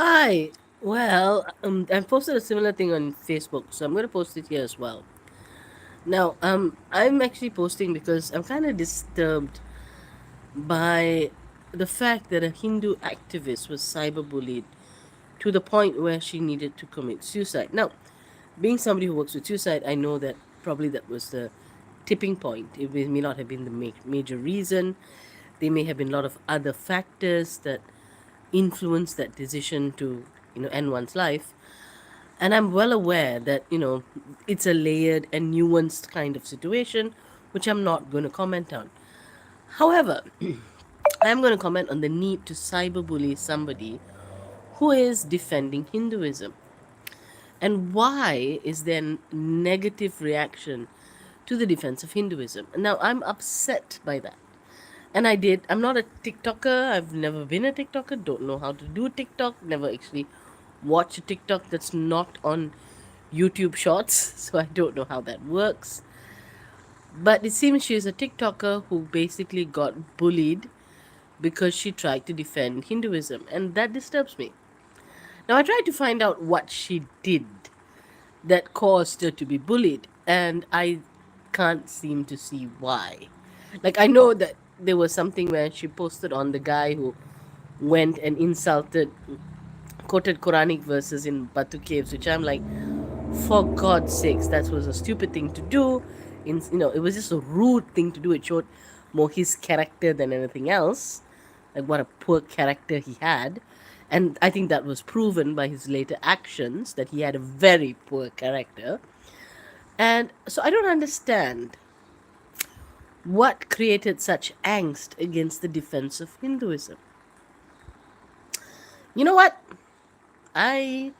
Hi. Well, I've posted a similar thing on Facebook, so I'm going to post it here as well. Now, I'm actually posting because I'm kind of disturbed by the fact that a Hindu activist was cyberbullied to the point where she needed to commit suicide. Now, being somebody who works with suicide, I know that probably that was the tipping point. It may not have been the major reason. There may have been a lot of other factors that influenced that decision to, end one's life. And I'm well aware that, it's a layered and nuanced kind of situation, which I'm not going to comment on. However, I'm going to comment on the need to cyberbully somebody who is defending Hinduism. And why is there negative reaction to the defense of Hinduism? Now, I'm upset by that. And I'm not a TikToker. I've never been a TikToker. Don't know how to do TikTok. Never actually watch a TikTok that's not on YouTube Shorts. So I don't know how that works. But it seems she's a TikToker who basically got bullied because she tried to defend Hinduism. And that disturbs me. Now, I tried to find out what she did that caused her to be bullied. And I can't seem to see why. Like, I know that there was something where she posted on the guy who went and quoted Quranic verses in Batu caves, which I'm like, for God's sakes, that was a stupid thing to do. It was just a rude thing to do. It showed more his character than anything else. Like what a poor character he had. And I think that was proven by his later actions that he had a very poor character. And so I don't understand what created such angst against the defense of Hinduism. You know what? I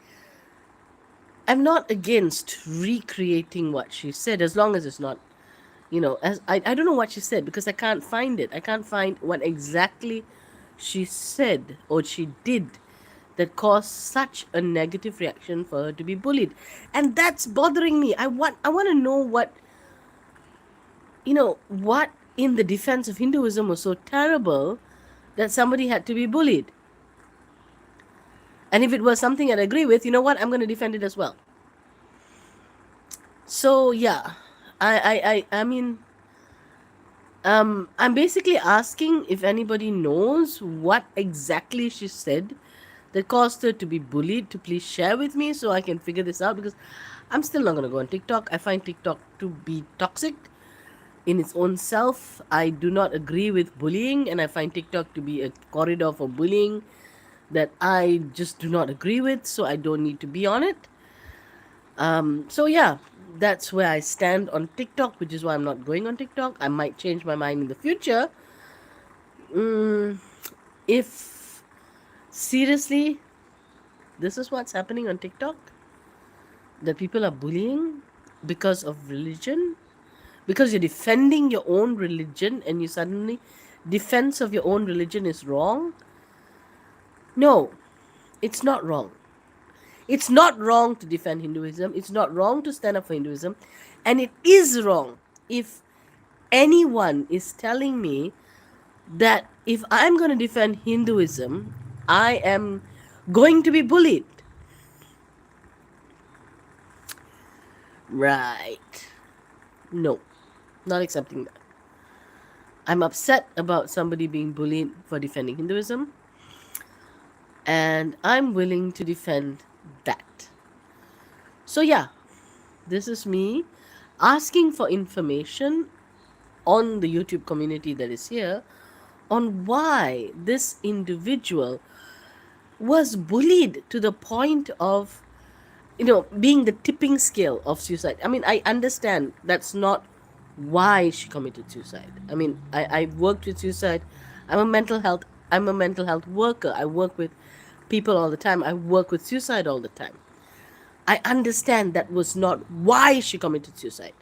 I'm not against recreating what she said as long as it's not, as I don't know what she said because I can't find it. I can't find what exactly she said or she did that caused such a negative reaction for her to be bullied. And that's bothering me. I want to know what in the defense of Hinduism was so terrible that somebody had to be bullied. And if it was something I'd agree with, you know what? I'm going to defend it as well. So yeah, I mean, I'm basically asking if anybody knows what exactly she said that caused her to be bullied to please share with me so I can figure this out because I'm still not gonna go on TikTok. I find TikTok to be toxic in its own self. I do not agree with bullying, and I find TikTok to be a corridor for bullying that I just do not agree with, so I don't need to be on it. So yeah, that's where I stand on TikTok, which is why I'm not going on TikTok. I might change my mind in the future. Mm, if seriously, this is what's happening on TikTok, that people are bullying because of religion, because you're defending your own religion and you suddenly defense of your own religion is wrong. No, it's not wrong. It's not wrong to defend Hinduism. It's not wrong to stand up for Hinduism. And it is wrong if anyone is telling me that if I'm going to defend Hinduism, I am going to be bullied. Right. No, not accepting that. I'm upset about somebody being bullied for defending Hinduism, and I'm willing to defend that. So, yeah, this is me asking for information on the YouTube community that is here on why this individual was bullied to the point of, being the tipping scale of suicide. I mean, I understand that's not why she committed suicide. I mean, I've worked with suicide. I'm a mental health I'm a mental health worker. I work with people all the time. I work with suicide all the time. I understand that was not why she committed suicide.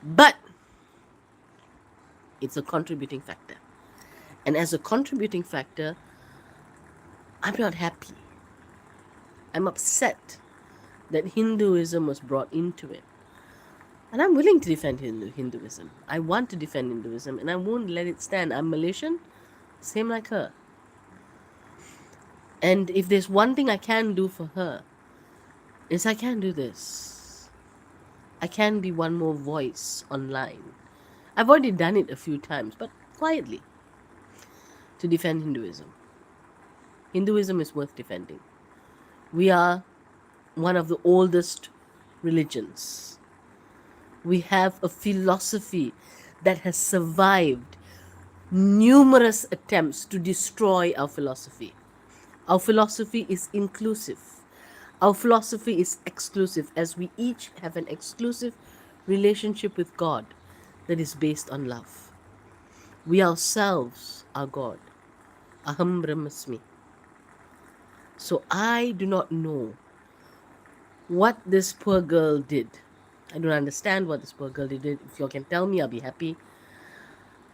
But it's a contributing factor. And as a contributing factor, I'm not happy. I'm upset that Hinduism was brought into it. And I'm willing to defend Hinduism. I want to defend Hinduism, and I won't let it stand. I'm Malaysian, same like her. And if there's one thing I can do for her, is I can do this. I can be one more voice online. I've already done it a few times, but quietly, to defend Hinduism. Hinduism is worth defending. We are one of the oldest religions. We have a philosophy that has survived numerous attempts to destroy our philosophy. Our philosophy is inclusive. Our philosophy is exclusive, as we each have an exclusive relationship with God that is based on love. We ourselves are God. Aham Brahmasmi. So I do not know what this poor girl did. I don't understand what this poor girl did. If you can tell me, I'll be happy.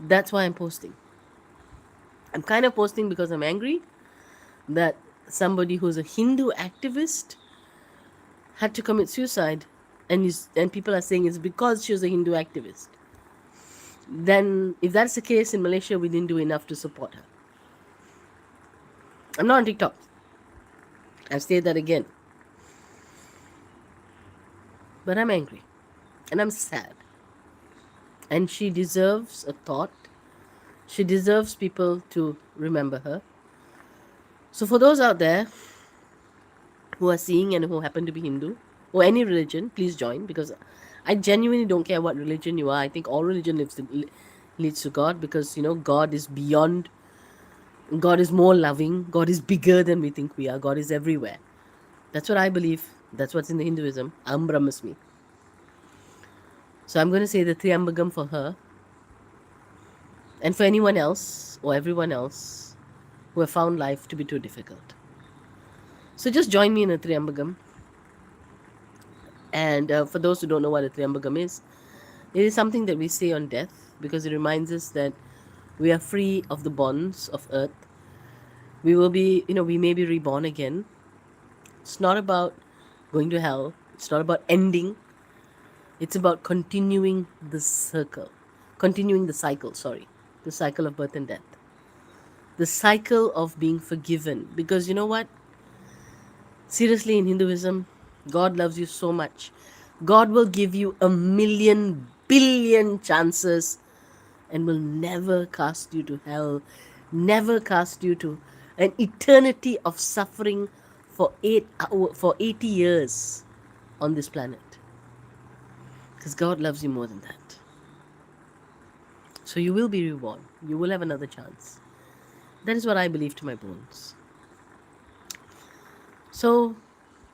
That's why I'm posting. I'm kind of posting because I'm angry that somebody who's a Hindu activist had to commit suicide, and people are saying it's because she was a Hindu activist. Then, if that's the case in Malaysia, we didn't do enough to support her. I'm not on TikTok. I'll say that again. But I'm angry. And I'm sad. And she deserves a thought. She deserves people to remember her. So, for those out there who are seeing and who happen to be Hindu or any religion, please join, because I genuinely don't care what religion you are. I think all religion leads to God, because God is beyond. God is more loving. God is bigger than we think we are. God is everywhere. That's what I believe. That's what's in the Hinduism. Am Brahmasmi. So I'm going to say the Triambagam for her, and for anyone else or everyone else who have found life to be too difficult. So just join me in a Triambagam. And for those who don't know what a Triambagam is, it is something that we say on death, because it reminds us that we are free of the bonds of earth. We will be, we may be reborn again. It's not about going to hell. It's not about ending. It's about continuing the cycle, sorry, the cycle of birth and death, the cycle of being forgiven. Because you know what? Seriously, in Hinduism, God loves you so much. God will give you a million billion chances and will never cast you to hell, never cast you to an eternity of suffering for 80 years on this planet. Because God loves you more than that. So you will be reborn. You will have another chance. That is what I believe to my bones. So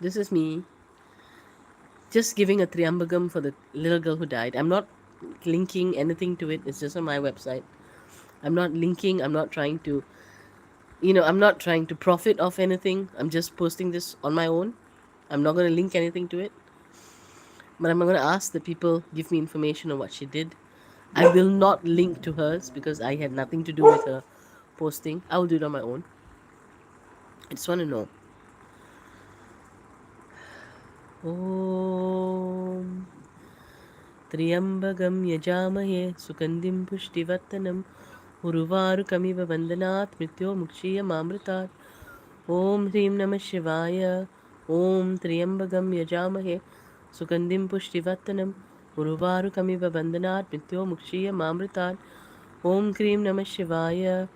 this is me just giving a triambagam for the little girl who died. I'm not linking anything to it. It's just on my website. I'm not linking. I'm not trying to, I'm not trying to profit off anything. I'm just posting this on my own. I'm not going to link anything to it. But I'm going to ask the people give me information on what she did. I will not link to hers because I had nothing to do with her posting. I will do it on my own. I just want to know. Om Triambagam Yajamaye Sukandim Pushtivattanam Uruvarukamiva Vandanat Mrityo Mukshiya Mamritat. Om Hrim Namah Shivaya. Om Triambagam Yajamahe Sukandim Pushtivattanam Uruvarukamiva Vandanat Mrityo Mukshiya Mamritat. Om Krim Namah Shivaya.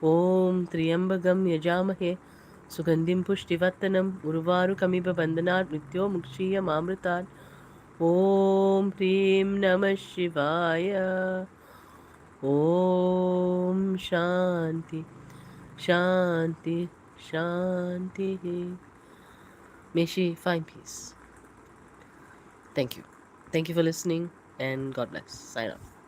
Om Triambagam Yajamahe Sugandhim Pushtivattanam Urvarukamiva Bandhanat Mrityo Mukshiya Mamritat. Om Hrim Namah Shivaya. Om Shanti Shanti Shanti. May she find peace. Thank you. Thank you for listening, and God bless. Sign off.